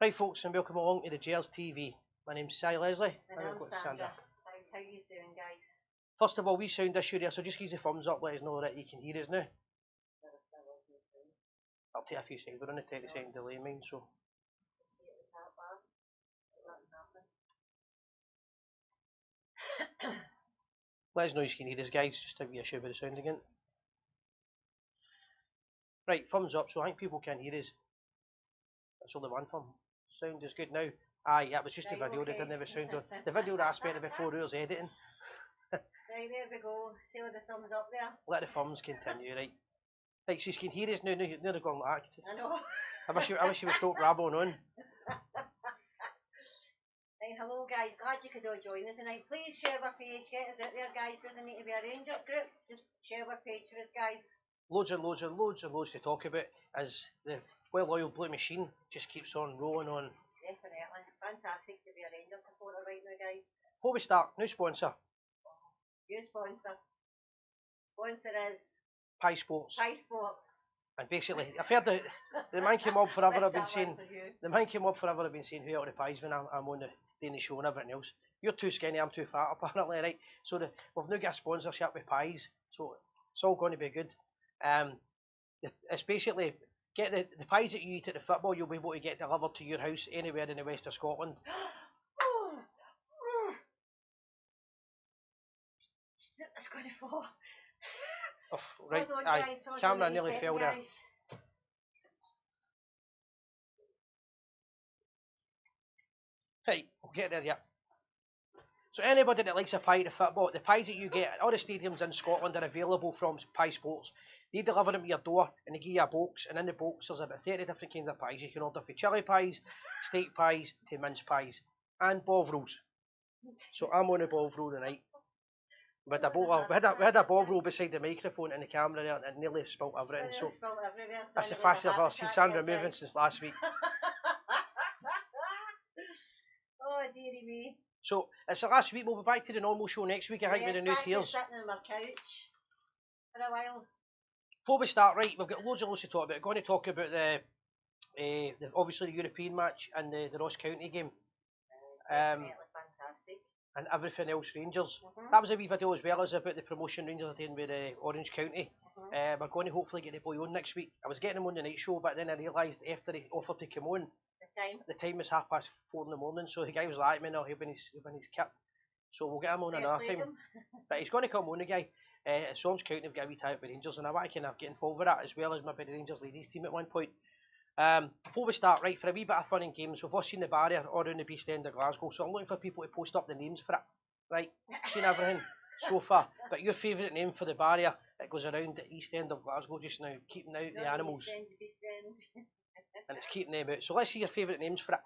Right folks, and welcome along to the Gers TV. My name's Si Leslie. And I'm Sandra. How you doing, guys? First of all, we sound issue there, so just give us a thumbs up, let us know that you can hear us now. I'll take a few seconds, we're on a 30-second delay, mine, so... Let us know you can hear us, guys, just a wee issue with the sound again. Right, thumbs up, so I think people can hear us. That's only one thumb. Sound is good now. Aye, that was just a video, they didn't have a sound on. The video that I spent about 4 hours editing. Right, there we go. See all the thumbs up there? Let the thumbs continue, right. Right, so you can hear us now, now they're going like that. I know. I wish you would stop rabbling on. Right, hello guys, glad you could all join us tonight. Please share our page, get us out there guys, doesn't need to be a Rangers group, just share our page for us guys. Loads and loads and loads and loads to talk about as the well-oiled blue machine just keeps on rolling on. Definitely, fantastic to be a Rangers supporter right now guys. Before we start, new sponsor. New sponsor. Sponsor is... Pie Sports. Pie Sports. And basically, I've heard the man came up forever, I've been saying, the man came up forever, I've been saying who out of the pies when I'm on the doing the show and everything else. You're too skinny, I'm too fat apparently, right? So we've now got a sponsorship with pies, so it's all going to be good. It's basically, get the pies that you eat at the football, you'll be able to get delivered to your house anywhere in the west of Scotland. It's going to fall. Oh, right, on, aye, guys, camera nearly fell there. Right, we'll get there yet. So anybody that likes a pie to football, the pies that you get at all the stadiums in Scotland are available from Pie Sports. They deliver them to your door and they give you a box, and in the box there's about 30 different kinds of pies. You can order for chilli pies, steak pies, to mince pies, and bovrils. So I'm on a bovril tonight. We had a bovril beside the microphone and the camera there, and it nearly spilt everything. So that's the fastest I've ever seen Sandra moving since last week. Oh dearie me. So it's the last week. We'll be back to the normal show next week. I think with the new tiers. Sitting on my couch for a while. Before we start, right, we've got loads to talk about. We're going to talk about the obviously the European match and the Ross County game. Fantastic. And everything else Rangers. That was a wee video as well as about the promotion Rangers are doing with Orange County. We're going to hopefully get the boy on next week. I was getting him on the night show, but then I realised after he offered to come on, the time was 4:30 in the morning, so the guy was like, no, he'll be in his kit. So we'll get him on another time. But he's going to come on, the guy. Orange County have got a wee tie with Rangers, and I want to kind of get involved with that as well as maybe the Rangers ladies team at one point. Before we start, right, for a wee bit of fun and games, we've all seen the barrier all around the Beast End of Glasgow, so I'm looking for people to post up the names for it, right? Seen everything so far, but your favourite name for the barrier that goes around the East End of Glasgow just now, keeping out the animals, and it's keeping them out. So let's see your favourite names for it.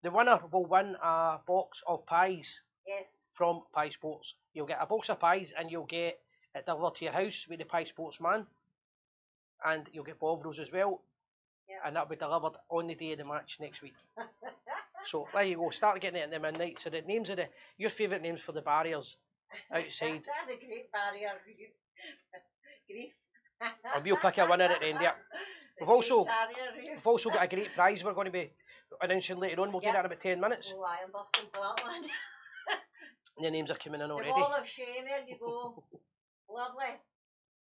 The winner will win a box of pies. Yes. From Pie Sports. You'll get a box of pies and you'll get it delivered to your house with the Pie Sports man, and you'll get bovrils as well. And that'll be delivered on the day of the match next week. So there you go, start getting it in the midnight. So the names of your favourite names for the barriers outside. That's a great barrier. Grief. And we'll pick a winner at the end of it. We've also got a great prize we're going to be announcing later on. We'll do that in about 10 minutes. Oh, I am busting for that one. And the names are coming in already. The wall of shame, there you go. Lovely.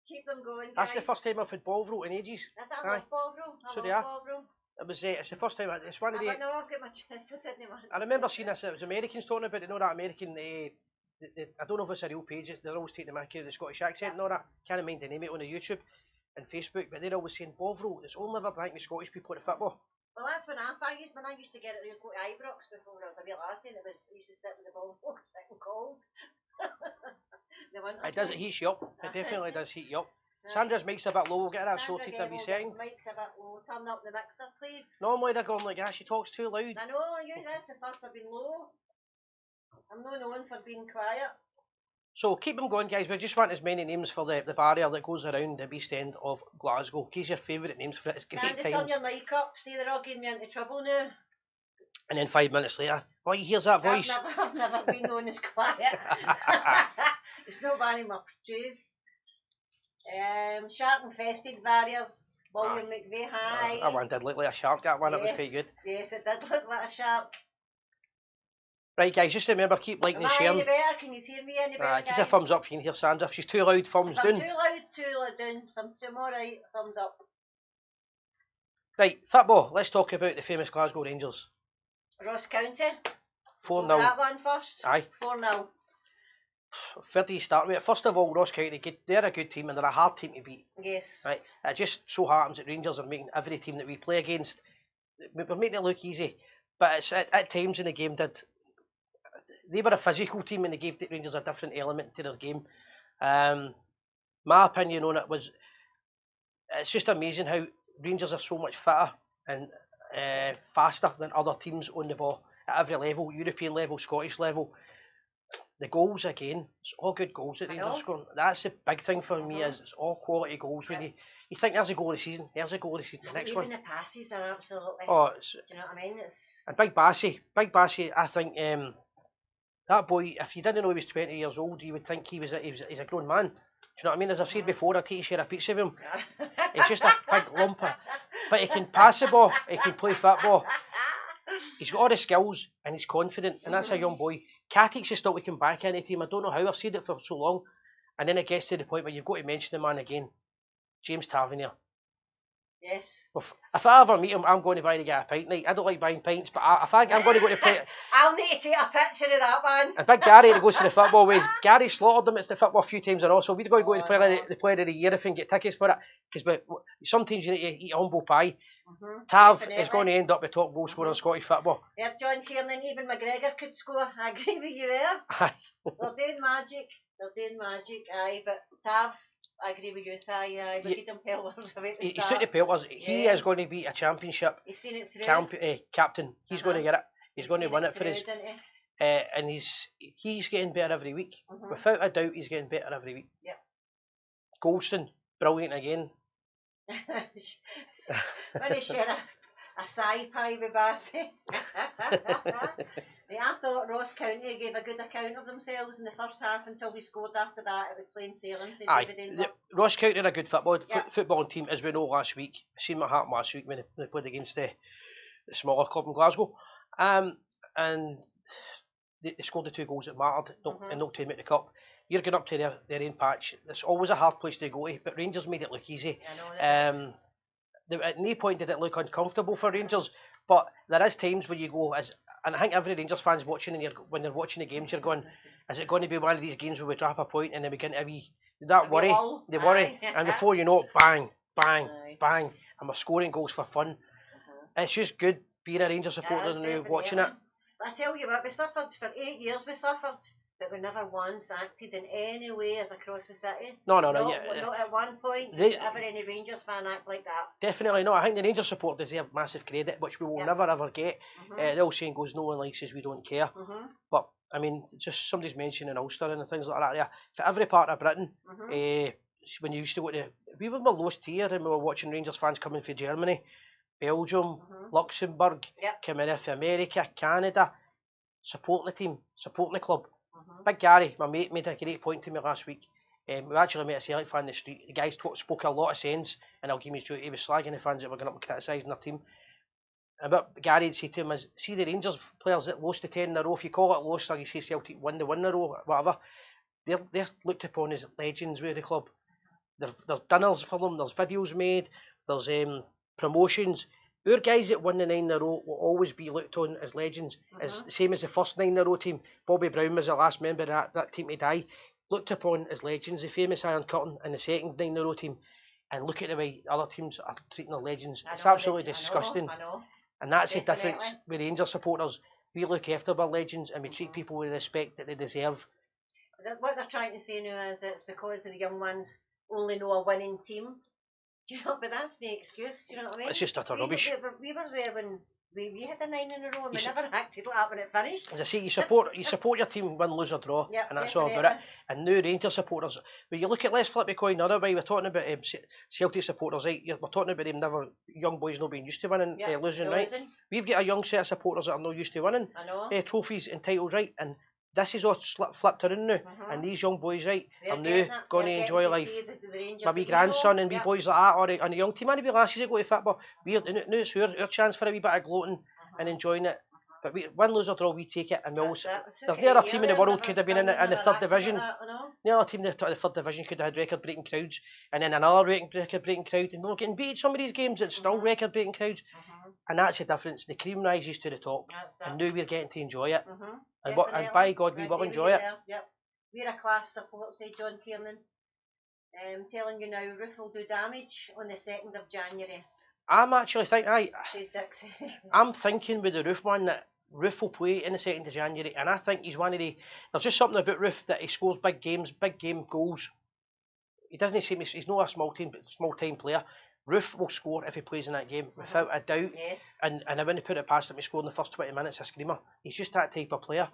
Keep them going, guys. That's the first time I've had bovril in ages. I love bovril. So they are. It's the first time. It's one of the. No, I've got my chest. I remember seeing this. It was Americans talking about it. You know that American. I don't know if it's a real page. They're always taking the mickey out of the Scottish accent and all that. Can't mind the name of it on the YouTube and Facebook, but they're always saying bovril. It's only ever drank with Scottish people at football. Well, that's when I used to get it real at Ibrox before I was a real lassie, and I used to sit with the bovril, getting cold. It does. It heats you up. It definitely does heat you up. Sandra's mic's a bit low. We'll get that sorted in a wee second. Mic's a bit low. Turn up the mixer, please. Normally they're going like that. She talks too loud. I know. That's the first I've been low. I'm not known for being quiet. So keep them going, guys. We just want as many names for the barrier that goes around the East End of Glasgow. Give your favourite names for it. It's great times. Turn your mic up. See, they're all getting me into trouble now. And then 5 minutes later, oh, you hears that voice? I've never been known as quiet. It's not banning my produce. Shark infested barriers. William McVeigh, hi. That one did look like a shark, that one. Yes, it was quite good. Yes, it did look like a shark. Right, guys, just remember, keep liking and sharing. Am I any better? Can you hear me any better, Give us guys? a thumbs up if you can hear Sandra. If she's too loud, thumbs if I'm down. too loud, too loud down. If I'm alright, thumbs up. Right, football. Let's talk about the famous Glasgow Rangers. Ross County. 4-0. That one first. Aye. 4-0. Where do you start with it? First of all, Ross County, they're a good team and they're a hard team to beat. Yes. Right. It just so happens that Rangers are making every team that we play against, we're making it look easy. But it's at times in the game they were a physical team and they gave the Rangers a different element to their game. My opinion on it was, it's just amazing how Rangers are so much fitter and faster than other teams on the ball at every level, European level, Scottish level. The goals again, it's all good goals that Rangers scoring. That's the big thing for me, is it's all quality goals. When you think there's a goal of the season, there's a goal of the season, the next even one. the passes are absolutely. Oh, do you know what I mean? It's. And Big Bassey, I think that boy, if you didn't know he was 20 years old, you would think he's a grown man. Do you know what I mean? As I've said before, I'd take to share a pizza with him. He's just a big lumper. But he can pass the ball, he can play football. He's got all the skills and he's confident, and that's a young boy. Katik's still we can back any team. I don't know how, I've said it for so long. And then it gets to the point where you've got to mention the man again, James Tavernier. Yes. If I ever meet him, I'm going to buy the guy a pint night. I don't like buying pints, but I'm going to go to play. I'll need to take a picture of that one. And Big Gary that goes to the football ways. Gary slaughtered them at the football a few times and also we'd go to the player of the year if we can get tickets for it. Because sometimes you need to eat a humble pie. Tav is going to end up the top goal scorer in Scottish football. Yeah, John Kiernan, even McGregor could score. I agree with you there. Aye. They're doing magic. Aye, but Tav, I agree with you, Si. Aye, we feed him pelters away at the He's took the pelters. He is going to be a championship He's seen it through. captain. He's going to get it. He's going to win it for through, us. He? And he's getting better every week. Without a doubt, he's getting better every week. Yep. Goldson, brilliant again. When he share a side pie with Bassey. I thought Ross County gave a good account of themselves in the first half until we scored. After that, it was plain sailing. Aye, Ross County are a good footballing team, as we know last week. I seen what happened last week when they played against the smaller club in Glasgow. And they scored the 2 goals that mattered and knocked them out the cup. You're going up to their own patch. It's always a hard place to go to, but Rangers made it look easy. I know at no point did it look uncomfortable for Rangers, but there is times where you go, and I think every Rangers fan's watching, and when they're watching the games, you're going, is it going to be one of these games where we drop a point and then we get into they worry, and before you know it, bang, bang, bang, and we're scoring goals for fun. It's just good being a Rangers supporter and watching it. I tell you what, we suffered for 8 years, but we never once acted in any way as across the city. No. Not at one point did ever any Rangers fan act like that. Definitely not. I think the Rangers support deserve massive credit, which we will never ever get. The old saying goes, no one likes us, we don't care. But, I mean, just somebody's mentioning Ulster and things like that there. For every part of Britain, when you used to go to, we were in the lowest tier and we were watching Rangers fans coming from Germany, Belgium, Luxembourg, coming in from America, Canada, supporting the team, supporting the club. Big Gary, my mate, made a great point to me last week. We actually met a Celtic fan in the street. The guy spoke a lot of sense, and I'll give him his due. He was slagging the fans that were going up and criticising their team. And what Gary had said to him is, see the Rangers players that lost to 10 in a row, if you call it lost or you say Celtic won the 1 in a row, whatever, they're looked upon as legends with the club. There's dinners for them, there's videos made, there's promotions. Our guys that won the 9 in a row will always be looked on as legends. As same as the first 9 in a row team. Bobby Brown was the last member of that team to die. Looked upon as legends. The famous Iron Curtain and the second 9 in a row team. And look at the way other teams are treating their legends. It's absolutely disgusting. I know. And that's the difference with Rangers supporters. We look after our legends and we treat people with the respect that they deserve. What they're trying to say now is it's because the young ones only know a winning team. Do you know, but that's no excuse, do you know what I mean? It's just utter rubbish. We were there when we had a 9 in a row and we never acted like that when it finished. As I say, you support your team, win, lose or draw, and that's all about it. And now Rangers supporters, when you look at, let's flip the coin the other way, we're talking about Celtic supporters, right? We're talking about them young boys not being used to winning, losing, right? We've got a young set of supporters that are not used to winning trophies and titles, right? And this is all flipped around now, and these young boys, right, are now going to enjoy life. My wee grandson and wee boys like that, or on a young team, and wee lasses that go to football. Now it's our chance for a wee bit of gloating and enjoying it. But win, lose or draw, we take it, and we always. There's no other team in the world could have been in the third division. No other team in the third division could have had record-breaking crowds, and then another record-breaking crowd, and we're getting beat some of these games. It's still record-breaking crowds, and that's the difference. The cream rises to the top, and now we're getting to enjoy it. And by God, we will enjoy it. Yep. We're a class support, say John Kiernan. Telling you now, roof will do damage on the 2nd of January. I'm actually thinking, I'm thinking with the Roof man that Roof will play in the 2nd of January, and I think he's one of the. There's just something about Roof that he scores big game goals. He doesn't seem he's not a small time player. Roof will score if he plays in that game without a doubt. Yes. And I wouldn't put it past him to score in the first 20 minutes a screamer. He's just that type of player.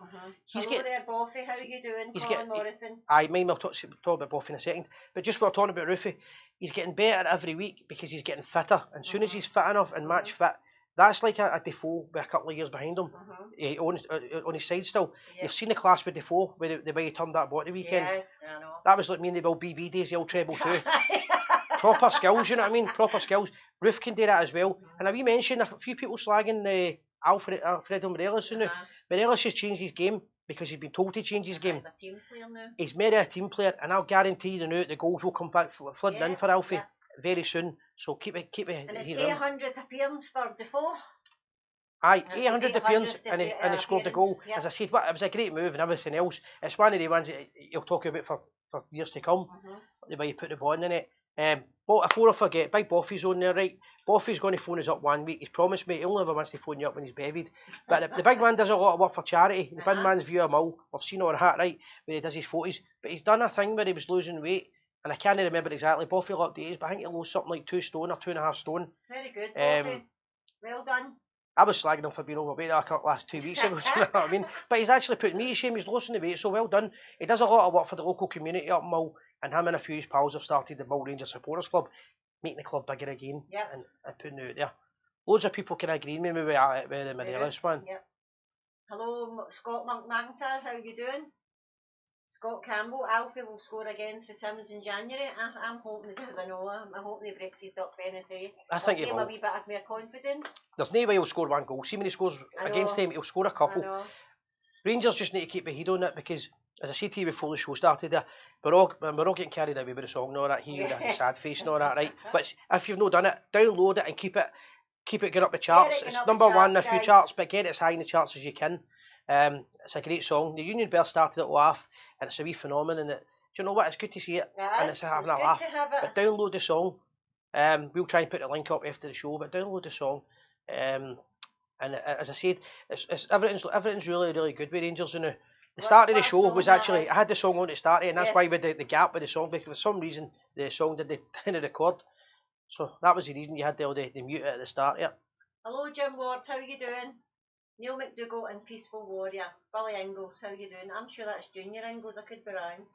Hello there, Boffy. How are you doing, Colin Morrison? We'll talk about Boffy in a second. But just what we're talking about Roofy, he's getting better every week because he's getting fitter. And as soon as he's fit enough and match fit, that's like a Defoe with a couple of years behind him on his side still. Yep. You've seen the class with Defoe, the way he turned that body weekend. Yeah, I know. That was like me and the Bill BB days, the old treble too. Proper skills, you know what I mean? Proper skills. Roof can do that as well. And we mentioned a few people slagging Alfredo Morelos now. Morelos has changed his game because he's been told to change his game. He's a team player now. He's made a team player, and I'll guarantee you now the goals will come back flooding in for Alfie very soon. So keep it. And it's 800 appearance for Defoe. Aye, 800 appearance and he scored the goal. Yep. As I said, it was a great move and everything else. It's one of the ones that he'll talk about for years to come. The way he put the ball in it. Before I forget, Big Boffy's on there, right? Boffy's going to phone us up one week. He's promised me he only ever wants to phone you up when he's bevied. But the big man does a lot of work for charity. The big man's View a Mill. We've seen all that, right? Where he does his photos. But he's done a thing where he was losing weight. And I can't remember exactly. Boffy will update us, but I think he lost something like 2 stone or 2.5 stone. Very good, Boffy. Well done. I was slagging him for being overweight last 2 weeks ago, you know what I mean? But he's actually putting me to shame. He's losing the weight, so well done. He does a lot of work for the local community up Mull, and him and a few of his pals have started the Mull Rangers Supporters Club, making the club bigger again and putting it out there. Loads of people can agree with me with the Morelos one. Yep. Hello, Scott McIntyre, how are you doing? Scott Campbell, Alfie will score against the Tims in January. I'm hoping he does, I know. I'm hoping he breaks his duck penalty. I think he will. A wee bit of more confidence. There's no way he'll score 1 goal. See when he scores against him, he'll score a couple. Rangers just need to keep a head on it because, as I said to you before the show started, we're all getting carried away with the song and all that. He with a sad face and all that, right? But if you've not done it, download it and keep it going up the charts. It's number 1 in a few charts, but get it as high in the charts as you can. It's a great song. The Union Bear started it off, and it's a wee phenomenon. And do you know what? It's good to see it, and it's having a laugh. But download the song. We'll try and put the link up after the show. But download the song. And as I said, everything's really, really good with Rangers now. The start of the show was actually I had the song on to start it, and that's why with the gap with the song, because for some reason the song didn't record. So that was the reason you had the mute at the start. Yeah. Hello, Jim Ward. How are you doing? Neil McDougall and Peaceful Warrior. Billy Ingalls, how you doing? I'm sure that's Junior Ingalls, I could be wrong.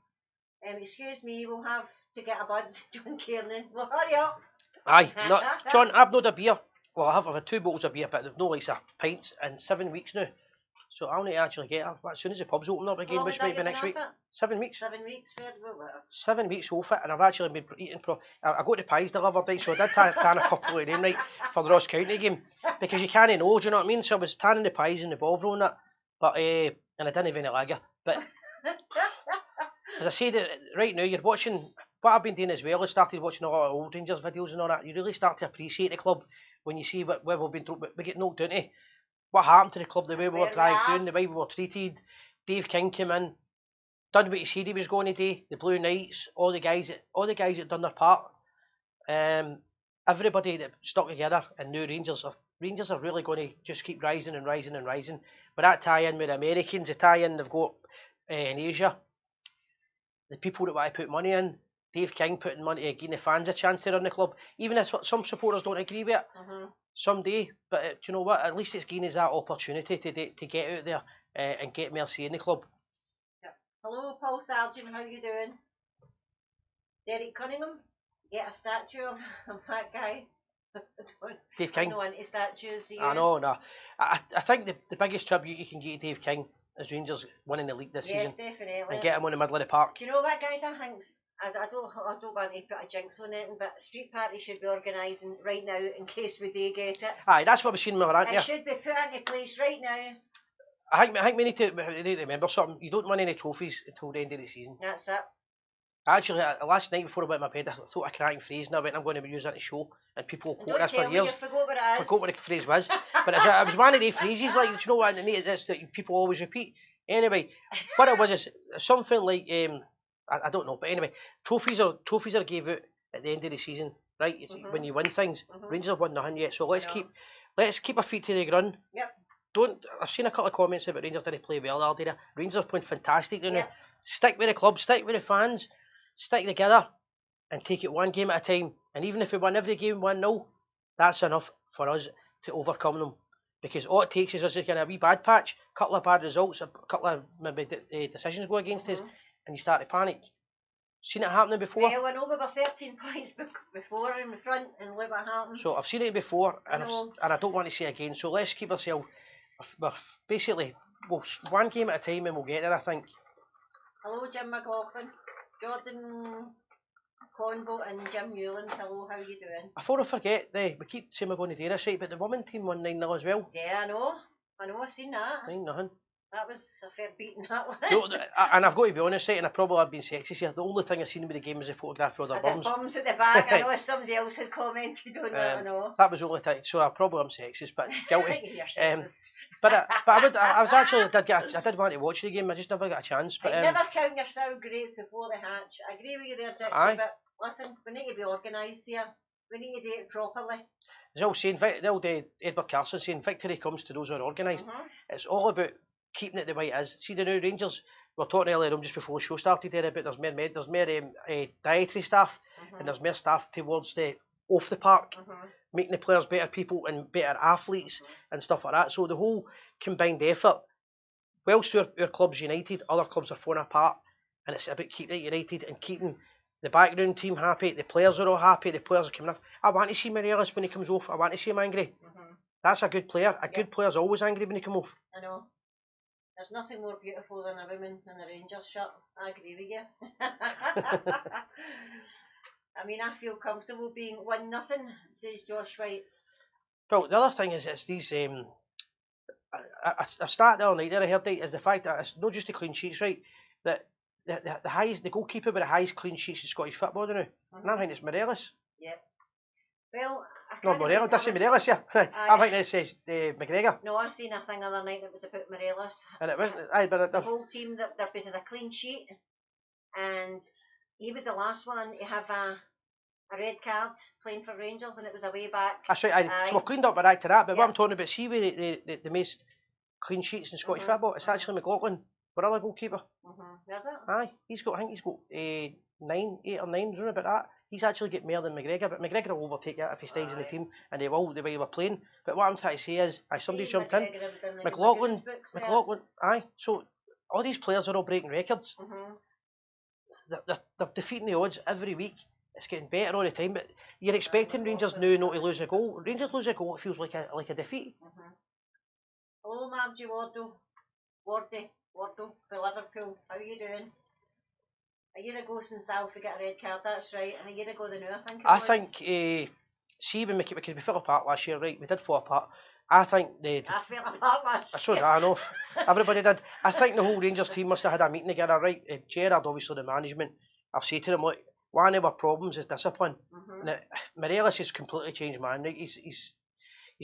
Excuse me, we'll have to get a bud, John Kiernan. Well, hurry up. Aye, no, John, I've not a beer. Well, I've had 2 bottles of beer, but they've no like a pints in 7 weeks now. So I'll need to actually get it. As soon as the pubs open up again, which might be next week. 7 weeks. 7 weeks, fair. 7 weeks whole fit, and I've actually been eating. I got the pies delivered, right, so I did tan a couple of them, right, for the Ross County game, because you can't know, do you know what I mean? So I was tanning the pies and the Bovril and that, but and I didn't have any lager. But as I said, right now you're watching. What I've been doing as well is started watching a lot of old Rangers videos and all that. You really start to appreciate the club when you see where we've been. We get knocked down to. What happened to the club, the way we were dragged down, the way we were treated. Dave King came in, done what he said he was going to do. The Blue Knights, all the guys that done their part. Everybody that stuck together, and now Rangers are really going to just keep rising and rising and rising. But that tie-in with the Americans, the tie-in they've got in Asia, the people that want to put money in, Dave King putting money to give the fans a chance to run the club, even if some supporters don't agree with it. Someday, but do you know what? At least it's giving us that opportunity to get out there and get more say in the club. Yep. Hello, Paul Sargent. How you doing? Derek Cunningham. Get a statue of that guy. Dave King. I know any statues. I know, no. I think the biggest tribute you can get to Dave King as Rangers winning the league this Yes, season definitely. and get them on the middle of the park. Do you know what, guys? I think I don't want to put a jinx on it, but street party should be organising right now in case we do get it. Aye, that's what we've seen with our aunt It there. should be put into place right now. I think we need to remember something. You don't win any trophies until the end of the season. That's it. Actually, last night before I went to my bed, I thought a cracking phrase, and I went, I'm going to use that to show, and people will quote this for years. You forgot what it is. Forgot what the phrase was, but it was one of the phrases, like, do you know what, that's that people always repeat. Anyway, what it was is something like, I don't know, but anyway, trophies are gave out at the end of the season, right? When you win things. Rangers have won nothing yet, so let's keep our feet to the ground. Yep. I've seen a couple of comments about Rangers didn't play well the other day. Rangers are playing fantastic now. Stick with the club, stick with the fans, stick together and take it one game at a time. And even if we win every game 1-0, that's enough for us to overcome them. Because all it takes is us to get a wee bad patch, a couple of bad results, a couple of maybe decisions go against us, and you start to panic. Seen it happening before. Well, I know we were 13 points before in the front, and look what happened. So I've seen it before, and I don't want to see it again. So let's keep ourselves, basically, one game at a time, and we'll get there, I think. Hello, Jim McLaughlin, Jordan Convo, and Jim Newlands. Hello, how you doing? Before I forget, we keep saying we're going to do this, right? But the women team won 9-0 as well. Yeah, I know, I've seen that. 9-0. That was a fair beating, that one. And I've got to be honest, right, and I probably have been sexist here. The only thing I've seen with the game was the photograph of their bums. The bums at the back. I know somebody else had commented on that. I know. That was the only thing. So I probably am sexist, but guilty. You're sexist. But I did want to watch the game. I just never got a chance. But never count your sour grapes before the hatch. I agree with you there, Dick. But listen, we need to be organised here. We need to do it properly. As I was saying, the old Edward Carson saying, victory comes to those who are organised. It's all about keeping it the way it is. See the new Rangers, we were talking earlier on just before the show started there about there's more dietary staff and there's more staff towards the off the park, making the players better people and better athletes and stuff like that. So the whole combined effort, whilst our club's united, other clubs are falling apart, and it's about keeping it united and keeping the background team happy, the players are all happy, the players are coming off. I want to see Morelos when he comes off, I want to see him angry. That's a good player. A good player's always angry when he comes off. I know. There's nothing more beautiful than a woman in a Rangers shirt. I agree with you. I mean, I feel comfortable being 1-0, says Josh White. Well, the other thing is, it's these. I started the other night there, I heard it, is the fact that it's not just the clean sheets, right? That the goalkeeper with the highest clean sheets in Scottish football now. And I think it's Morelos. Yep. Well, no, Morelos, that's Morelos, yeah. I think it says McGregor. No, I seen a thing other night that was about Morelos. And it wasn't, but the whole team, they're bit of a clean sheet. And he was the last one to have a red card playing for Rangers, and it was a way back. That's right, so we've cleaned up back to that, but what I'm talking about, see with the most clean sheets in Scottish football, it's actually McLaughlin, our other goalkeeper. Is it? Aye, I think he's got 8 or 9, around about that. He's actually got more than McGregor, but McGregor will overtake that if he stays in the team, and they will the way they were playing. But what I'm trying to say is, somebody jumped in. McLaughlin, aye. So all these players are all breaking records. They're defeating the odds every week. It's getting better all the time. But you're expecting Rangers now not to lose a goal. Rangers lose a goal, it feels like a defeat. Hello, Margie Wardy for Liverpool. How are you doing? A year ago since Alfie got a red card, that's right, and a year ago the new, I think see when because we fell apart last year, right? We did fall apart. I think I fell apart last year. I know. Everybody did. I think the whole Rangers team must have had a meeting together, right? Gerrard, obviously the management. I've said to them, look, one of our problems is discipline. Now, Morelos has completely changed, man. Right? He's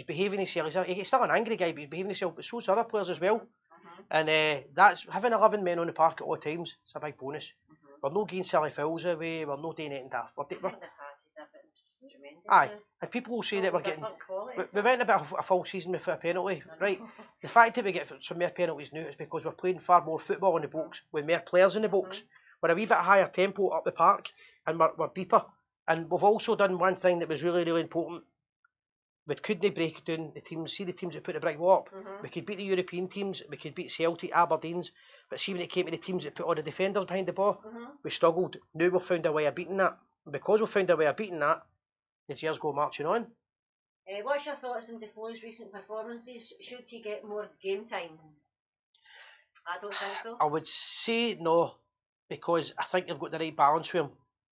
behaving himself. He's still an angry guy, but he's behaving himself. But so's other players as well. And that's having 11 men on the park at all times. It's a big bonus. We're not getting silly fouls away. We're not doing anything daft. Aye, and people will say that we're getting. We went a bit of a full season without a penalty, right? The fact that we get some more penalties now is because we're playing far more football in the box with more players in the box. We're a wee bit higher tempo up the park, and we're deeper. And we've also done one thing that was really, really important. We couldn't break down the teams. See the teams that put the brick wall up. We could beat the European teams. We could beat Celtic, Aberdeen's. But see when it came to the teams that put all the defenders behind the ball, we struggled. Now we've found a way of beating that. And because we've found a way of beating that, the Gers go marching on. What's your thoughts on Defoe's recent performances? Should he get more game time? I don't think so. I would say no, because I think they've got the right balance with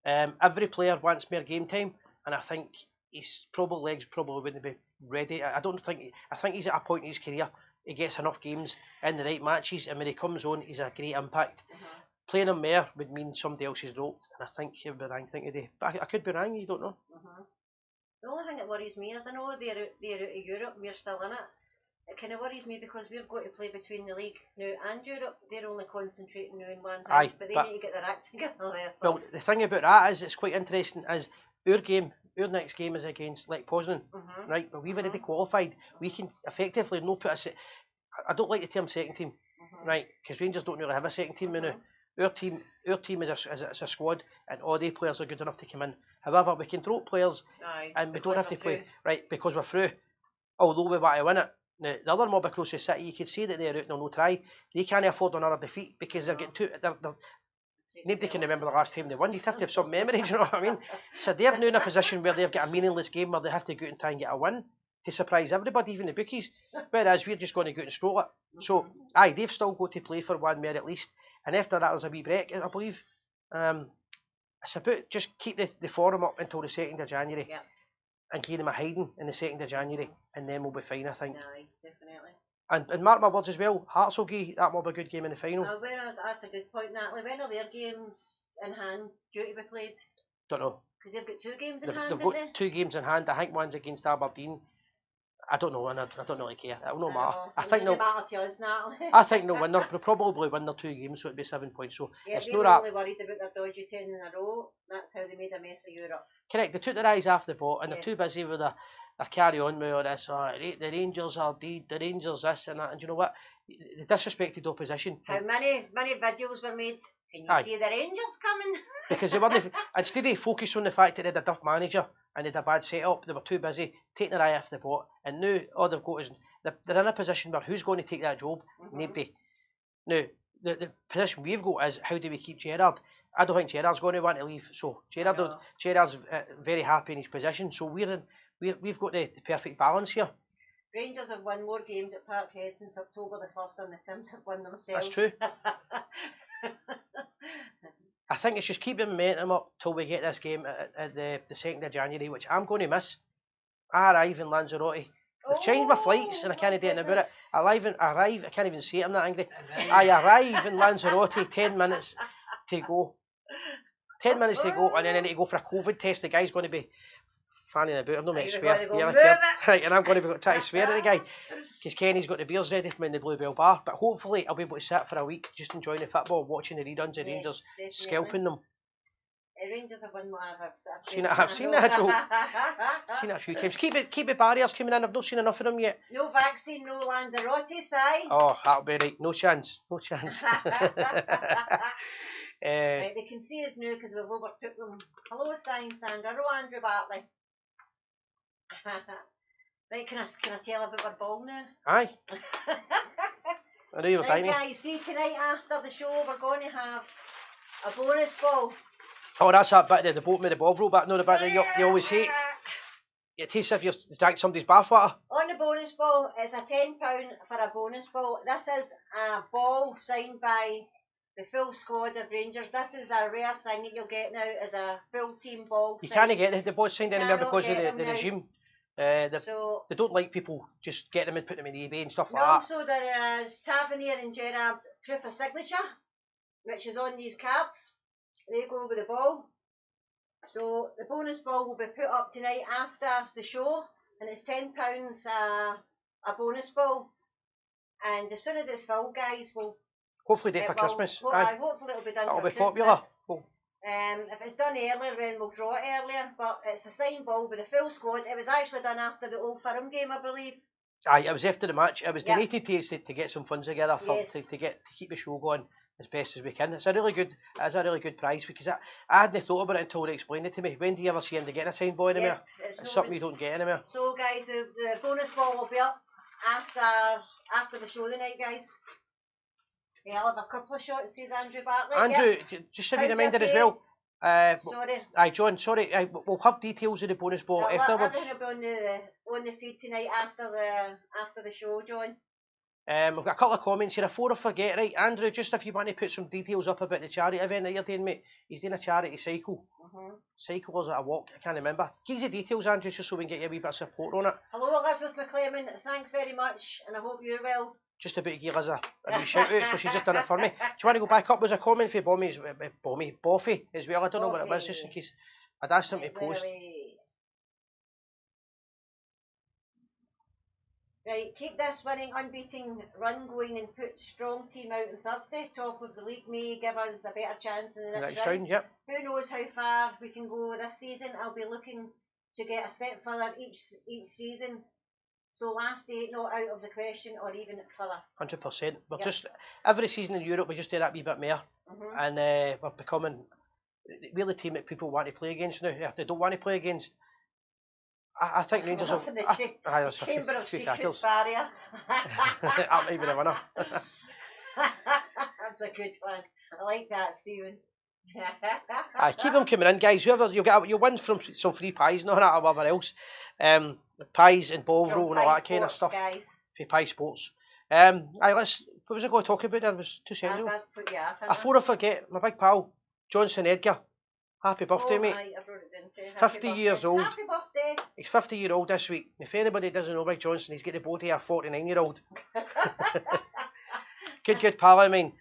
him. Every player wants more game time, and I think his legs probably wouldn't be ready. I don't think. I think he's at a point in his career he gets enough games in the right matches, and when he comes on, he's a great impact. Playing him more would mean somebody else is roped, and I think he would be the wrong thing to do. But I could be wrong. You don't know. The only thing that worries me is I know they're out of Europe, we're still in it. It kind of worries me because we've got to play between the league now and Europe. They're only concentrating now on one thing, Aye, but they need to get their act together there first. Well, the thing about that is, it's quite interesting. Is our next game is against Lech Poznan, right? But we've already qualified. We can effectively no put us. I don't like the term second team, right? Because Rangers don't really have a second team now. Our team is a squad, and all the players are good enough to come in. However, we can drop players, and we don't have to play right because we're through. Although we want to win it. Now, the other mob across the city, you could say that they're out and they'll no try. They can't afford another defeat because they're getting too. Nobody can remember the last time they won. You'd have to have some memory, do you know what I mean? So they're now in a position where they've got a meaningless game where they have to go out and try and get a win to surprise everybody, even the bookies. Whereas we're just going to go out and stroll it. So, aye, they've still got to play for one more at least. And after that, there's a wee break, I believe. It's about just keep the forum up until the 2nd of January. Yeah. And give them a hiding in the 2nd of January, and then we'll be fine, I think. Aye, definitely. And mark my words as well, Hearts will give that mob a good game in the final. That's a good point, Natalie. When are their games in hand due to be played? Don't know. Because they've got 2 games in hand, They've got 2 games in hand. I think one's against Aberdeen. I don't know, and I don't really care. It'll no matter. I think they'll matter to us, Natalie. I think they'll win. They'll probably win their 2 games, so it'll be 7 points. So yeah, it's they not were that. only worried about their dodgy 10 in a row. That's how they made a mess of Europe. Correct. They took their eyes off the ball, and they're too busy with their carry on with all this. The Rangers are dead. The Rangers this and that. And you know what? They disrespected opposition. How many videos were made? Can you see the Rangers coming? Because they weren't. Instead of focus on the fact that they had a duff manager and they had a bad setup, they were too busy taking their eye off the ball. And now all they've got is they're in a position where who's going to take that job? Nobody. Now the position we've got is how do we keep Gerrard? I don't think Gerrard's going to want to leave. So Gerrard's very happy in his position. So we've got the perfect balance here. Rangers have won more games at Parkhead since October the 1st than the Tims have won themselves. That's true. I think it's just keep the momentum up till we get this game at the 2nd of January, which I'm going to miss. I arrive in Lanzarote. They've changed my flights and I can't do anything about it. I can't even say it, I'm not angry. I arrive in Lanzarote, 10 minutes to go. 10 minutes to go, and then I need to go for a COVID test. The guy's going to be fanning about. I'm not meant to swear. And I'm going to be trying to swear at the guy. Because Kenny's got the beers ready for me in the Bluebell Bar. But hopefully I'll be able to sit for a week just enjoying the football, watching the reruns of Rangers, scalping them. Rangers have won whatever. I've seen that, Joe. I've seen it a few times. Keep the barriers coming in. I've not seen enough of them yet. No vaccine, no Lanzarote, Si. Oh, that'll be right. No chance. Right, they can see us now because we've overtook them. Hello, Si and Sandra. Hello, Andrew Bartley. Right, can I tell about our ball now? Aye. I know you were tiny. Guys, see tonight after the show we're going to have a bonus ball. Oh, that's that bit of the boat with the ball roll back. No, the bit that you always hate. It tastes as if you're drank somebody's bathwater. On the bonus ball, it's a £10 for a bonus ball. This is a ball signed by the full squad of Rangers. This is a rare thing that you'll get now, is a full team ball. You can't get the balls signed anywhere because of the regime. They don't like people just get them and put them in eBay and stuff like that. Also, there is Tavernier and Gerrard's proof of signature, which is on these cards. They go with the ball. So the bonus ball will be put up tonight after the show, and it's £10 a bonus ball. And as soon as it's full, guys, we'll hopefully do it for Christmas. Hopefully it'll be done for Christmas. It'll be popular. If it's done earlier, then we'll draw it earlier. But it's a signed ball with the full squad. It was actually done after the Old Firm game, I believe. Aye, it was after the match. It was donated to us to get some funds together to keep the show going as best as we can. It's a really good prize because I hadn't thought about it until they explained it to me. When do you ever see him to get a signed ball anywhere? It's something you don't get anywhere. So guys, the bonus ball will be up after the show tonight, guys. Yeah, I'll have a couple of shots, says Andrew Bartley. Andrew, just a wee reminder as well. Sorry. Aye, John, sorry. We'll have details of the bonus ball afterwards. Everything will be on the feed tonight after the show, John. We've got a couple of comments here. Before I forget, right, Andrew, just if you want to put some details up about the charity event that you're doing, mate. He's doing a charity cycle. Cycle or is it a walk? I can't remember. Give us the details, Andrew, just so we can get you a wee bit of support on it. Hello, Elizabeth McClellan. Thanks very much, and I hope you're well. Just about to give Liz a wee shout out, so she's just done it for me. Do you want to go back up? There's a comment for Boffy as well. I don't know what it was, just in case I'd asked him to post. Right, keep this winning, unbeaten run going and put strong team out on Thursday. Top of the league may give us a better chance in the next round. Yep. Who knows how far we can go this season? I'll be looking to get a step further each season. So last 8 not out of the question, or even further. 100%. We're just every season in Europe we just do that wee bit more, and we're becoming really the team that people want to play against now. If they don't want to play against, I think Rangers have the Chamber of Secrets barrier. That might be the winner. That's a good one. I like that, Stephen. Keep them coming in, guys. Whoever you'll win from some free pies and all that or whatever else. Pies and Bovril and all that kind of stuff. Guys. For Pie Sports. What was I going to talk about there? It was 2 seconds ago. Before I forget, my big pal, Johnson Edgar. Happy birthday, mate. Right, I wrote it down too. 50 years old. Happy birthday. He's 50-year-old this week. If anybody doesn't know Big Johnson, he's got the body of a 49-year-old. Good pal of mine.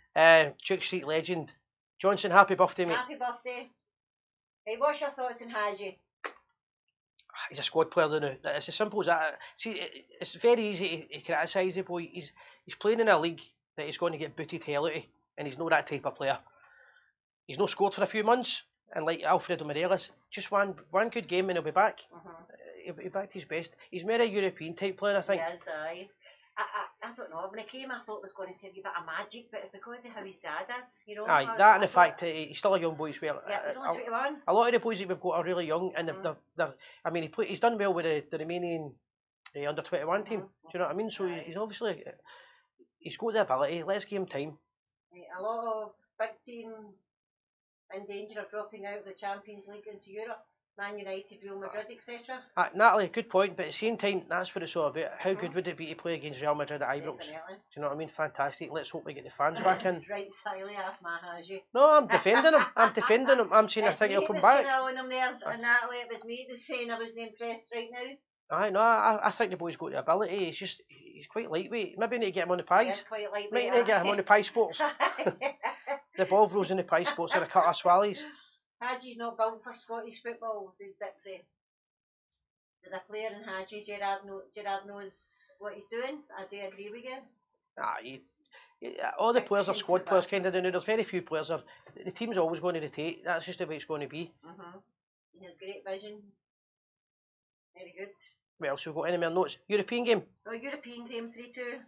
Duke Street legend. Johnson, happy birthday, mate. Happy birthday. Hey, what's your thoughts on Hadji? He's a squad player now. It's as simple as that. See, it's very easy to criticise the boy. He's playing in a league that he's going to get booted hell out of, and he's not that type of player. He's not scored for a few months, and like Alfredo Morelos, just one good game and he'll be back. He'll be back to his best. He's more a European type player, I think. Yes, aye. I don't know. When he came, I thought it was going to say a wee bit of magic, but it's because of how his dad is, you know. Aye, that and the fact that he's still a young boy as well. Yeah, he's only 21. A lot of the boys that we've got are really young, and they're I mean, he's done well with the Romanian under 21 team. Do you know what I mean? So he's obviously he's got the ability. Let's give him time. A lot of big team in danger of dropping out of the Champions League into Europe. Man United, Real Madrid, etc. Natalie, good point, but at the same time, that's what it's all about. How good would it be to play against Real Madrid at Ibrox? Definitely. Do you know what I mean? Fantastic. Let's hope we get the fans back in. Right, silly off my Hadji. No, I'm defending him. I'm saying I think he'll come back. Him there, and Natalie, it was me that's saying I wasn't impressed right now. Aye, no, I think the boy's got the ability. He's quite lightweight. Maybe need to get him on the pies. He's quite lightweight. Might need to get him on the Pie Sports. The Bovros and the Pie Sports are a couple of swallies. Hadji's not built for Scottish football, said Dixie. The player in Hadji, Gerard knows what he's doing. I do agree with you. All the players are squad players, kind of. There's very few players. The team's always going to rotate. That's just the way it's going to be. He has great vision. Very good. What else have we got? Any more notes? European game? Oh, European game 3-2.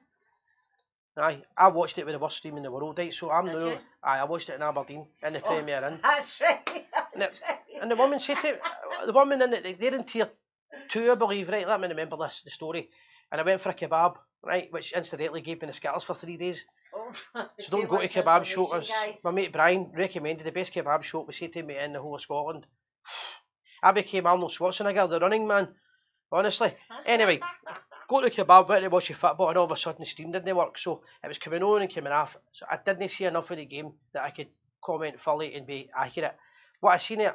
Aye, I watched it with the worst team in the world, right? So I watched it in Aberdeen in the Premier Inn. That's right. And the woman said to the woman in they're in tier 2, I believe, right? Let me remember the story. And I went for a kebab, right, which incidentally gave me the skittles for 3 days. So don't go to kebab shops. My mate Brian recommended the best kebab shop we said to me in the whole of Scotland. I became Arnold Schwarzenegger, the running man. Honestly. Anyway, go to kebab, went to watch the football, and all of a sudden the stream didn't work. So it was coming on and coming off. So I didn't see enough of the game that I could comment fully and be accurate. What I seen it,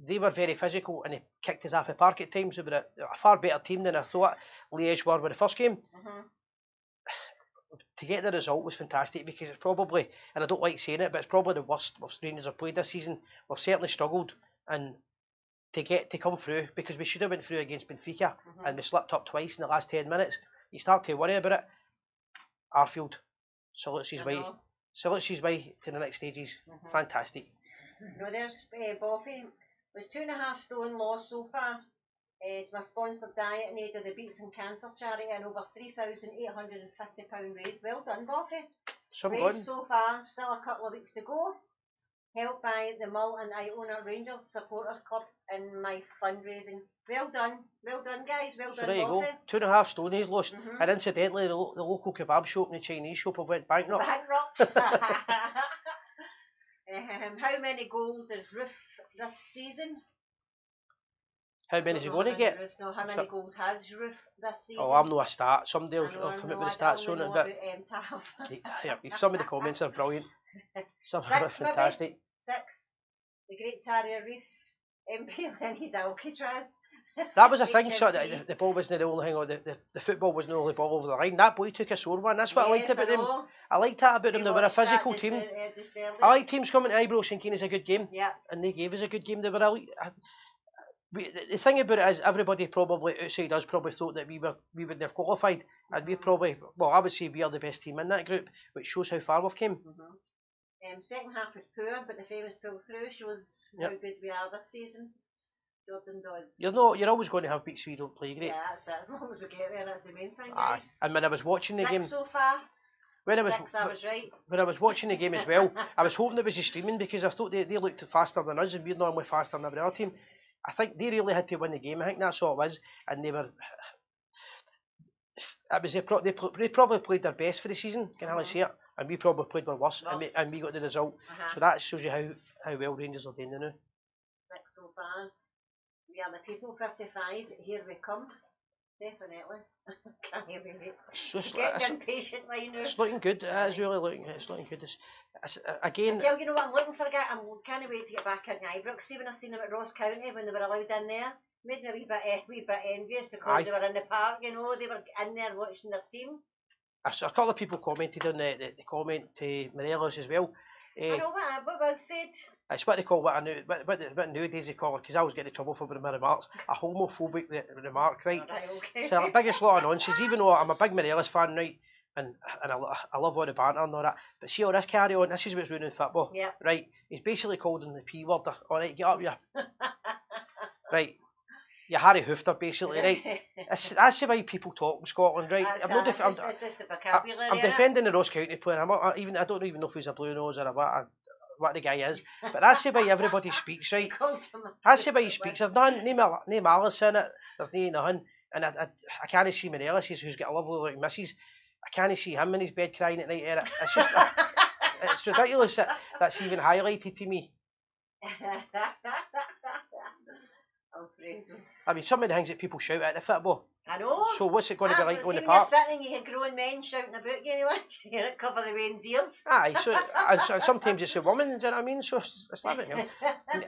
they were very physical and they kicked us off the park at times. They were a far better team than I thought Liège were with the first game. To get the result was fantastic because it's probably, and I don't like saying it, but it's probably the worst Rangers have played this season. We've certainly struggled and to come through because we should have went through against Benfica and we slipped up twice in the last 10 minutes. You start to worry about it. Arfield, salutes his way. Salutes his way to the next stages. Fantastic. No, there's Boffy. It was 2.5 stone loss so far. To my sponsored diet in aid of the Beats and Cancer charity and over £3,850 raised. Well done, Boffy. Raised so far, still a couple of weeks to go. Helped by the Mull and Iona Rangers Supporters Club in my fundraising. Well done, guys. Well done, so there you Boffy. Go. 2.5 stone he's lost. And incidentally, the local kebab shop and the Chinese shop have went bankrupt. How many goals is Roof this season? How many is he going to get? No, how many goals has Roof this season? Oh, I'm no a stat. Somebody will I come know, out with the I stats on only it, know but about Tav. some of the comments are brilliant. Some are 6 fantastic. maybe? 6. The Great Terrier Reef, MP Lenny's Alcatraz. That was a thing, so HMP. the ball wasn't the only thing, or the football wasn't the only ball over the line. That boy took a sore one. That's what I liked about them. I liked that about them. They were a physical team. I like teams coming to Ibrox thinking it's a good game. Yeah. And they gave us a good game. They were the thing about it is everybody probably outside us probably thought that we wouldn't have qualified, and we probably, well, I would say we are the best team in that group, which shows how far we've came. Second half was poor, but the famous pull through shows how good we are this season. Jordan Dodd. You're always going to have beats if you don't play great. Yeah, that's it. As long as we get there, that's the main thing, guys. And when I was watching the game, so far. When I was right. When I was watching the game as well, I was hoping it was the streaming because I thought they looked faster than us, and we're normally faster than every other team. I think they really had to win the game. I think that's all it was, and they were. It was they probably played their best for the season. Can I say it? And we probably played our worst. And we got the result. So that shows you how well Rangers are doing now. 6 so far. We are the people. 55. Here we come. Definitely. Can't hear me, mate. It's getting impatient right now. It's looking good. It's really looking. It's looking good. Again. I tell you know what I'm looking for. I can't wait to get back into Ibrox. See when I seen them at Ross County when they were allowed in there, made me a wee bit envious because they were in the park. You know, they were in there watching their team. A couple of people commented on the comment to Morelos as well. I know what was said. It's what they call what nowadays they call it, because I always get in trouble for my remarks, a homophobic remark, right? Okay. So the biggest lot of nonsense, even though I'm a big Morelos fan, right, and I love all the banter and all that, but see all this carry on, this is what's ruining football, right? He's basically called him the P word, alright, get up here. Right, you're Harry Hoofter basically, right? That's the way people talk in Scotland, right? It's just the vocabulary. I'm defending the Ross County player. I don't even know if he's a blue nose or what the guy is, but that's the way everybody speaks, right? That's the way he speaks. There's no malice in it. There's no nothing. And I can't see Morelos, who's got a lovely looking missus. I can't see him in his bed crying at night. It's just, it's ridiculous that that's even highlighted to me. I mean, some of the things that people shout at the football. I know. So what's it going to be like on the park? You're sitting, you hear grown men shouting about you anyway. You hear it cover the rain's ears. Aye, so and sometimes it's a woman, do you know what I mean? So it's not about him.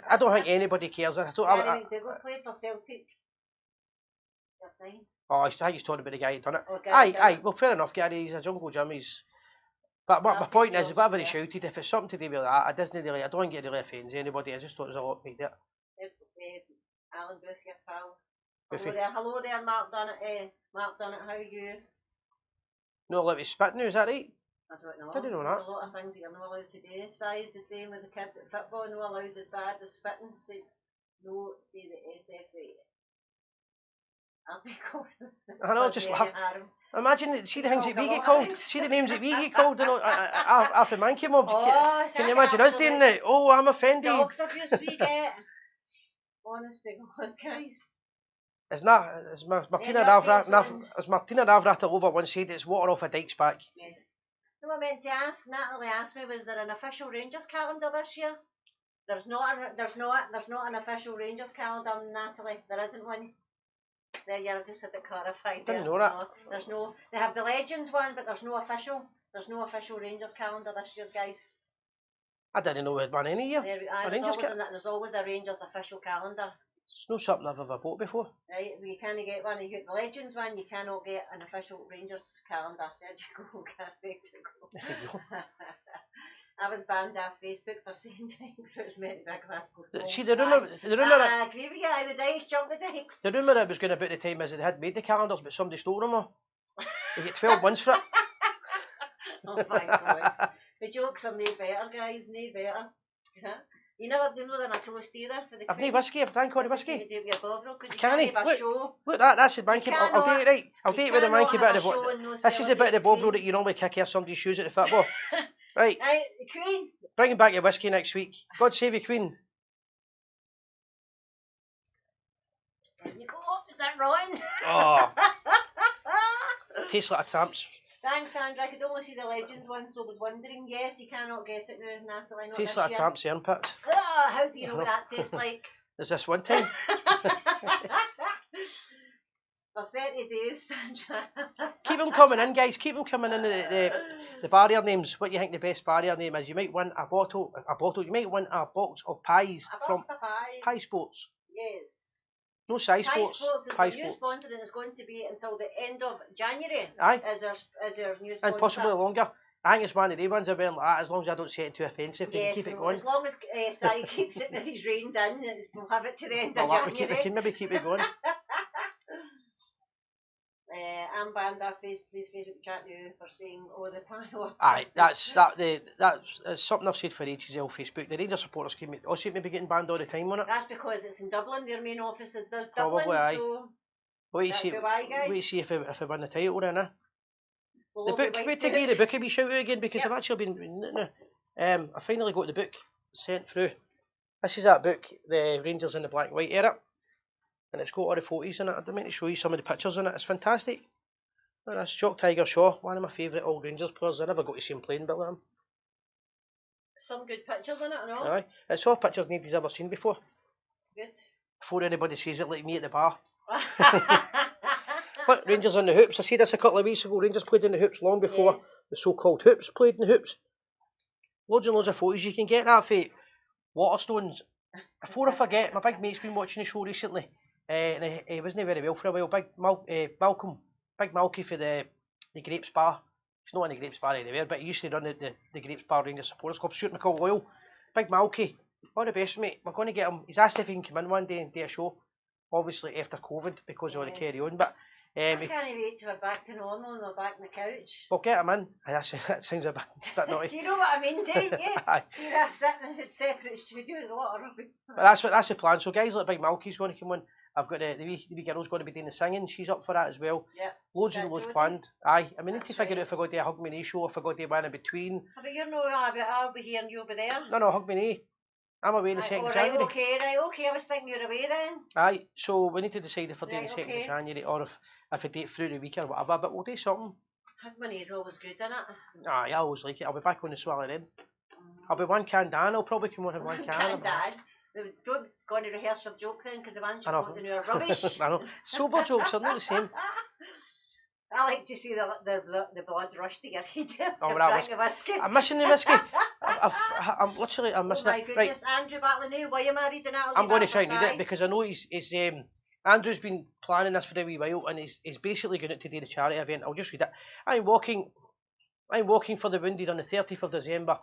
I don't think anybody cares. Gary McDougall played for Celtic. Oh, I think he's talking about the guy who done it. Aye, well, fair enough, Gary. He's a jungle Jim. But my point is, whatever he shouted, if it's something to do with that, I don't think it really offends anybody. I just thought it was a lot made it. Alan Bruce, your pal. Hello there, Mark Dunnett. Mark Dunnett, how are you? No allowed to spit now, is that right? I don't know. Didn't know There's that. a lot of things that you're not allowed to do. Size the same with the kids at football, no allowed as bad as spitting. Said no, say the SFA. I'll be called. I know, just laugh. Imagine, see the things that we get called. See the names that we get called. After man came up. Can you imagine us doing that? Oh, I'm offended. Dogs abuse we get. Honestly, God, guys. As Martina Navratilova once said, it's water off a dyke's back. Yes. No, I meant to ask, Natalie asked me, was there an official Rangers calendar this year? There's not an official Rangers calendar, Natalie. There isn't one. There, yeah, I just had it clarified. Didn't know that. No, there's no. They have the Legends one, but there's no official. There's no official Rangers calendar this year, guys. I didn't know we had one any year. There's always a Rangers official calendar. It's not something I've ever bought before. Right, you can't get one. You get the Legends one, you cannot get an official Rangers calendar. There you go, There you go. I was banned off Facebook for saying things that was meant to be Glasgow. See, the rumour I agree with you, the dice jumped the dikes. The rumour that was going about the time is they had made the calendars, but somebody stole them all. You get 12 months for it. Oh my God. The jokes are no better, guys, no better. You know they're not a toast either for the I've no whiskey, I've drank all the whiskey. You do it with your Bovril, because you can't have a show. Look, that's the manky. I'll do it right. I'll do it with the manky bit of the This is a bit of the Bovril that you normally kick here somebody's shoes at the football. Right. Right, the Queen. Bringing back your whiskey next week. God save you, Queen. There you go. Is that rotten? Oh. Tastes like a tramp's. Thanks, Sandra. I could only see the Legends one, so I was wondering. Yes, you cannot get it now, Natalie. Tastes like a tramp's armpits. Oh, how do you know what that tastes like? There's this one time. For 30 days, Sandra. Keep them coming in, guys. Keep them coming in. The barrier names. What you think the best barrier name is? You might win a bottle. You might win a box of pies from Pie Sports. Yes. No size Pie sports. Sports is Pie the new sponsor, and it's going to be until the end of January. Aye. As our new sponsor. And possibly longer. I think it's one of the ones about like that, as long as I don't say it too offensive, we can keep it going. As long as Si keeps it with his reined in, we'll have it to the end of January. We can maybe keep it going. I'm banned off please Facebook chat now for saying the pie water. Aye, that's something I've said for ages on Facebook. The Rangers supporters seem to be getting banned all the time on it. That's because it's in Dublin, their main office is Dublin. Probably, aye. So wait to see if I win the title then, we'll the book, wait to give the book a wee shout out again, because I've actually been I finally got the book sent through. This is that book, the Rangers in the Black and White era, and it's got all the photos in it. I meant to show you some of the pictures in it. It's fantastic. And that's Jock Tiger Shaw, one of my favourite old Rangers players. I never got to see him playing, but let him. Some good pictures in it, and all. Aye, it's all pictures nobody's ever seen before. Good. Before anybody says it, like me at the bar. But Rangers on the hoops. I said this a couple of weeks ago. Rangers played in the hoops long before the so-called hoops played in the hoops. Loads and loads of photos. You can get that for Waterstones. Before I forget, my big mate's been watching the show recently, and he wasn't very well for a while. Big Malky for the Grapes Bar. He's not in the Grapes Bar anywhere, but he used to run the Grapes Bar Rangers Supporters Club. Stuart McCall Loyal. Big Malky. All the best, mate. We're going to get him. He's asked if he can come in one day and do a show. Obviously after COVID, because of the carry on, but I can't wait till we're back to normal and we're back on the couch. We'll get him in. That sounds a bit naughty. Do you know what I mean, Dave? Yeah. See, that's sitting in a separate studio with a lot of rubbish. But that's the plan. So guys like Big Malky's going to come in. I've got the wee girl's going to be doing the singing. She's up for that as well. Yeah. Loads and loads planned. Aye. I mean, need to figure out if I got to do a Hug Me Nay show, if I got to do one in between. But you're no, I'll be here and you'll be there. No, Hug Me Nay. I'm away the 2nd of January. Okay, I was thinking you're away then. Aye, so we need to decide if we're doing the 2nd of January or if I date through the week or whatever, but we'll do something. Hug Me Nay is always good, isn't it? Aye, I always like it. I'll be back on the Swallow then. I'll be one can Dan. I'll probably come on and one can. Dan. Don't go on to rehearse your jokes in, because the ones you've got to know are rubbish. I know. Sober jokes are not the same. I like to see the blood rush to your head. Whiskey. I'm missing the whiskey. I'm missing it. Oh my goodness, right. Andrew Bartley, why are you married in that? I'm going to try and read it, because I know he's Andrew's been planning this for a wee while, and he's basically going out to do the charity event. I'll just read it. I'm walking for the wounded on the 30th of December.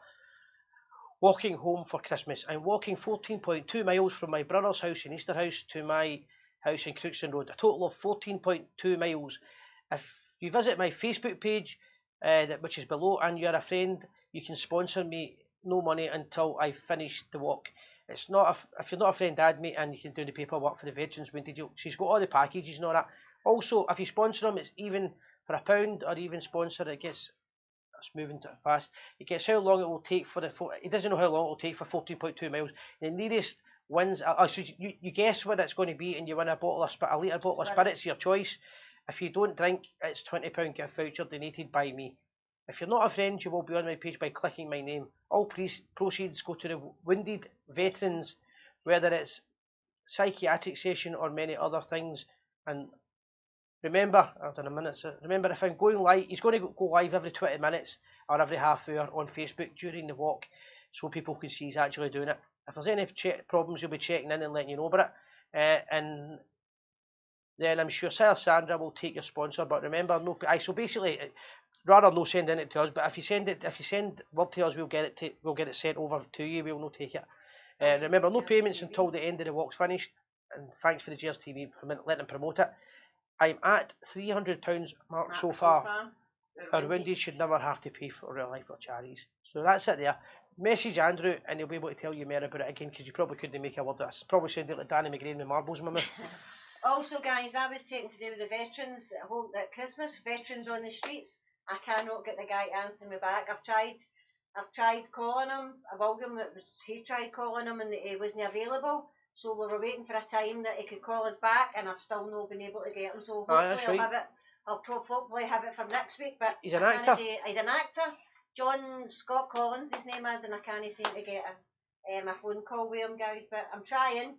Walking home for Christmas. I'm walking 14.2 miles from my brother's house in Easterhouse to my house in Crookston Road. A total of 14.2 miles. If you visit my Facebook page, which is below, and you're a friend, you can sponsor me. No money until I finish the walk. It's not if you're not a friend, add me, and you can do the paperwork for the Veterans Wounded. She's got all the packages and all that. Also, if you sponsor them, it's even for £1 or even sponsor. It's moving too fast. It gets how long it will take for he doesn't know how long it will take for 14.2 miles. The nearest wins. So you guess what it's going to be, and you win a litre bottle of spirits, your choice. If you don't drink, it's £20 gift voucher donated by me. If you're not a friend, you will be on my page by clicking my name. All proceeds go to the wounded veterans, whether it's psychiatric session or many other things. And remember, remember, if I'm going live, he's going to go live every 20 minutes or every half hour on Facebook during the walk, so people can see he's actually doing it. If there's any problems, he'll be checking in and letting you know about it. And then I'm sure Sandra will take your sponsor. But remember, so basically, rather no sending it to us. But if you send word to us, we'll get it sent over to you. We'll not take it. Remember, no payments until the end of the walk's finished. And thanks for the Gers TV for letting them promote it. I'm at £300 mark so far. Our wounded should never have to pay for real life or charities. So that's it there. Message Andrew and he'll be able to tell you more about it again, because you probably couldn't make a word of it. Probably sounded like Danny McGrain with marbles in my mouth. Also, guys, I was taken to do with the veterans at home at Christmas. Veterans on the streets. I cannot get the guy to answer me back. I've tried calling him. He tried calling him and he wasn't available. So we were waiting for a time that he could call us back, and I've still not been able to get him. So hopefully I'll probably have it for next week. But he's an actor. He's an actor. John Scott Collins, his name is, and I can't seem to get him. a phone call with him, guys, but I'm trying.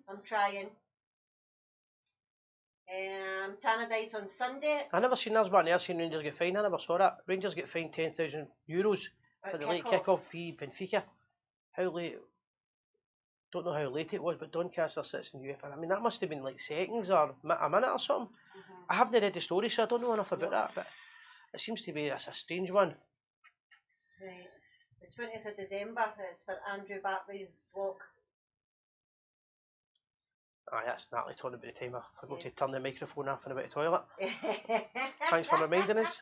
Tannadice on Sunday. I never seen us, but I never seen Rangers get fined. I never saw that. Rangers get fined €10,000 for the late kick-off v Benfica. How late? Don't know how late it was, but Doncaster sits in UEFA. I mean, that must have been like seconds or a minute or something. I haven't read the story, so I don't know enough about that, but it seems to be a strange one. Right. The 20th of December, it's for Andrew Bartley's walk. Aye, that's Natalie talking about the time I forgot to turn the microphone off and about the toilet. Thanks for reminding us.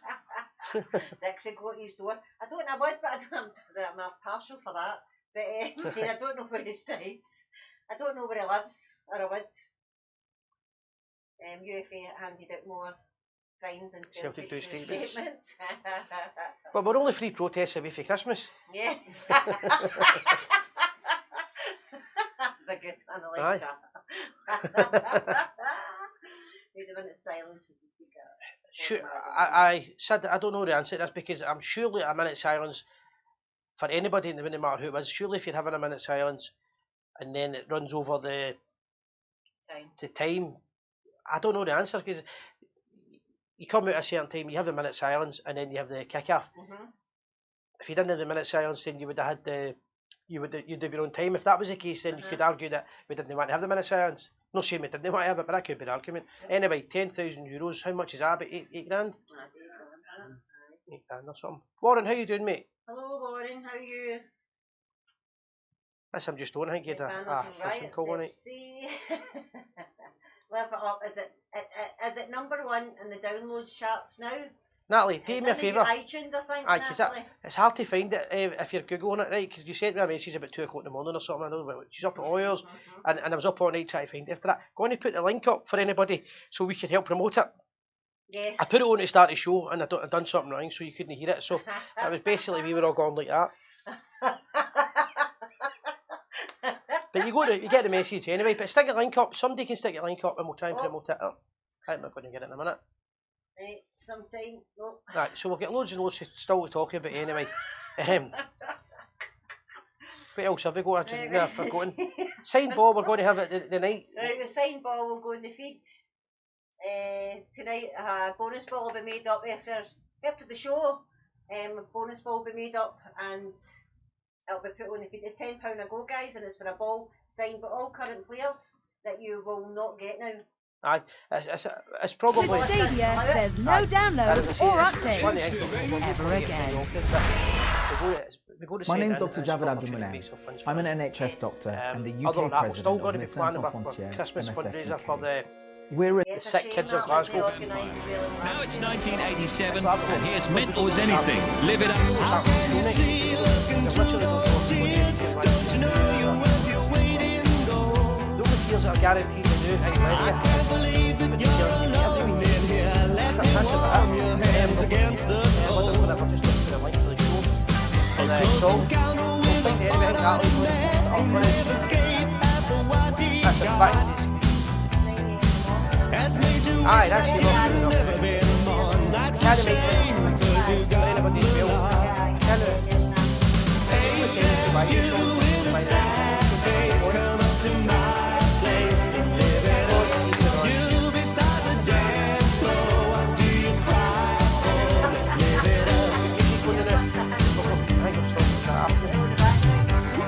Dixie got his door. I don't know what, but I'm partial for that. But I don't know where he stays. I don't know where he lives, or I would. UFA handed out more fines than Celtic do statements. But we're only 3 protests away for Christmas. Yeah. That's a good one, I like that. Wait a minute, silence. Sure, I said I don't know the answer to this because I'm surely a minute silence for anybody, and it wouldn't matter who it was. Surely if you're having a minute silence and then it runs over the time, I don't know the answer because you come out at a certain time, you have a minute silence, and then you have the kick-off. If you didn't have the minute silence, then you would have had you'd have your own time. If that was the case, then you could argue that we didn't want to have the minute silence. No shame we didn't want to have it, but that could be the argument. Anyway, €10,000. How much is that? About eight grand? 8 grand or something. Warren, how you doing, mate? Hello, Warren. How are you? I'm just on. I think you had a phishing call on it. Live it up. Is it number 1 in the downloads charts now? Natalie, do me a favour. iTunes, I think. Aye, because it's hard to find it if you're googling it, right? Because you sent me a message about 2 o'clock in the morning or something. I know, but she's up at all hours, and I was up all night trying to find it. After that, go on and put the link up for anybody so we can help promote it. Yes. I put it on to start the show, and I'd done something wrong, so you couldn't hear it. So it was basically we were all going like that. But you get the message anyway. But stick a link up. Somebody can stick a link up, and we'll try and promote it up. I'm not going to get it in a minute. Right, sometime. No. Right, so we'll get loads and loads still to talk about anyway. What else have we got? I've forgotten. Sign ball, we're going to have it the night. Right, the sign ball will go in the feed. Tonight, a bonus ball will be made up after the show. A bonus ball will be made up and it'll be put on the feed. It's £10 a go, guys, and it's for a ball signed by all current players that you will not get now. Aye, it's probably... With Stadia, there's no download or update ever again. My name's Dr. Javad Abdulmanem. I'm an NHS doctor and the UK president of Médecins Sans Frontières MSF UK. We're the sick kids of Glasgow. Now it's 1987 and here's Mental as Anything. Live it up. How can you see looking through those tears? Don't you know you're worth your weight in gold? Those tears are guaranteed to do. I can't believe that you're alone in here. Let me warm your hands against the cold. A close encounter with a bottom man who never gave half of what he got. Has made you wish that you had never been born. That's a shame, 'cause you got me blind. Ain't that you with a sad face? Come up to my place and live it up. You beside the dance floor, what do you cry for? Let's live it up.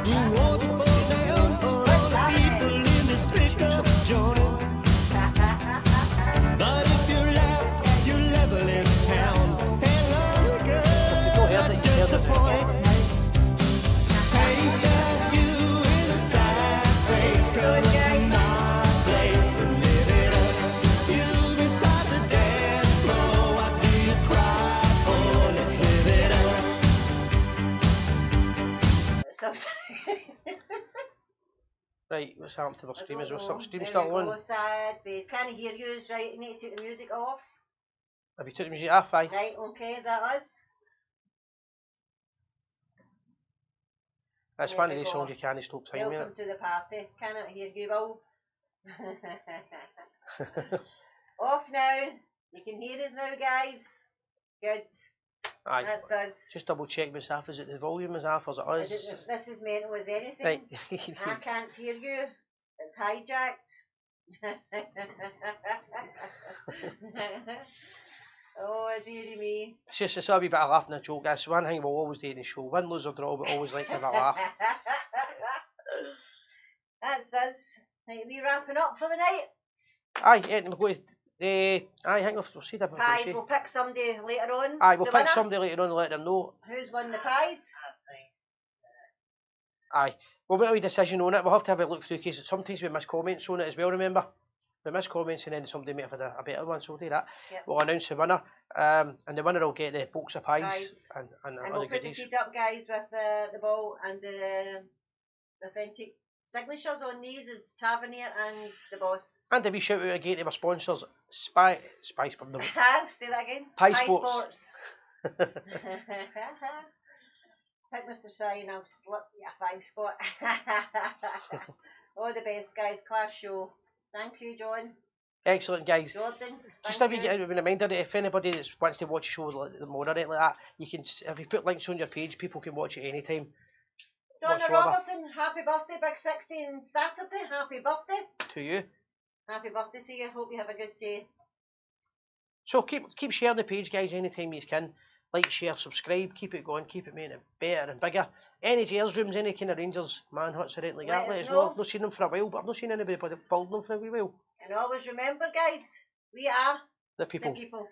Who wants to fall down? All the people in this pickup joint. But if you laugh, your level is town. Hello, girl, that's disappointment. Ain't that you with a sad face? Come to my place and live it up. You beside the dance floor, what do you cry for? Let's live it up. Right, what's happened to our stream? Is our stream There still we on? go, sad face. Can't hear you, right? You need to take the music off. Have you took the music off? Aye. Right, okay, is that us? That's There one we of these go. songs you can't stop playing. Welcome to the party. Cannot hear you, Will. Off now. You can hear us now, guys. Good. Aye. That's us. Just double check myself. Is it the volume is off or is it us? This is mental as anything. Right. I can't hear you. It's hijacked. Oh, dearie me. It's a wee bit of laughing and a joke. That's one thing we'll always do in the show. Win, lose or draw, but always like to have a laugh. That's us. Right, we wrapping up for the night? Aye, we'll go to I think we'll see that. Pies, we'll pick somebody later on. Aye, we'll pick somebody later on and let them know. Who's won the pies? Aye, we'll make a wee decision on it. We'll have to have a look through because sometimes we miss comments on it as well, remember? We miss comments and then somebody might have had a better one, so we'll do that. Yep. We'll announce the winner, and the winner will get the box of pies and we'll put the feet up, guys, with the ball and the authentic signatures on these is Tavernier and the boss. And a wee shout out again to our sponsors, Spice Sports. Say that again. Pie Sports. Pick Mr. Sai and I'll slip you a 5 spot. All the best, guys. Class show. Thank you, John. Excellent, guys. Jordan. Just a reminder that if anybody that wants to watch a show like the more or anything like that, you can, if you put links on your page, people can watch it anytime. Donna Robertson, happy birthday, big 16 Saturday. Happy birthday to you. Happy birthday to you. Hope you have a good day. So keep sharing the page, guys, anytime you can. Like, share, subscribe, keep it going, keep it making it better and bigger. Any Gers rooms, any kind of Rangers manhuts or anything like that, let us know. I've not seen them for a while, but I've not seen anybody building them for a wee while. And always remember, guys, we are the people. The people.